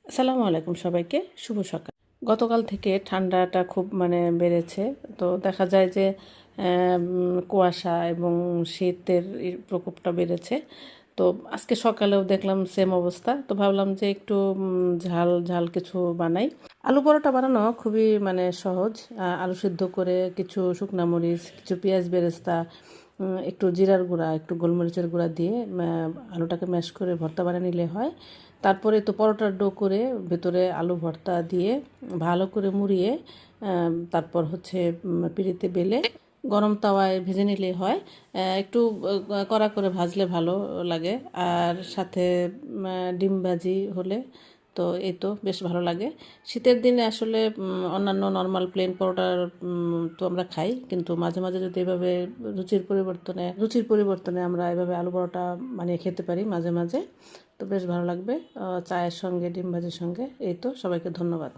আসসালামু আলাইকুম সবাইকে, শুভ সকাল। গতকাল থেকে ঠান্ডাটা খুব বেড়েছে। তো দেখা যায় যে কুয়াশা এবং শীতের প্রকোপটা বেড়েছে। তো আজকে সকালেও দেখলাম সেম অবস্থা। তো ভাবলাম যে একটু ঝাল ঝাল কিছু বানাই। আলু পরোটা বানানো খুবই সহজ। আলু সিদ্ধ করে কিছু শুকনা মরিচ, কিছু পেঁয়াজ বেরেস্তা, একটু জিরার গুঁড়া, একটু গোলমরিচের গুঁড়া দিয়ে আলুটাকে ম্যাশ করে ভর্তা বানিয়ে নিলে হয়। তারপরে তো পরোটার ডো করে ভেতরে আলু ভর্তা দিয়ে ভালো করে মুড়িয়ে তারপর হচ্ছে পিঁড়িতে বেলে গরম তাওয়ায় ভেজে নিলে হয়। একটু কড়া করে ভাজলে ভালো লাগে। আর সাথে ডিম ভাজি হলে তো এই তো বেশ ভালো লাগে। শীতের দিনে আসলে অন্যান্য নর্মাল প্লেন পরোটার তো আমরা খাই, কিন্তু মাঝে মাঝে যদি এভাবে রুচির পরিবর্তনে আমরা এভাবে আলু পরোটা বানিয়ে খেতে পারি মাঝে মাঝে, তো বেশ ভালো লাগবে চায়ের সঙ্গে, ডিম ভাজির সঙ্গে। এই তো, সবাইকে ধন্যবাদ।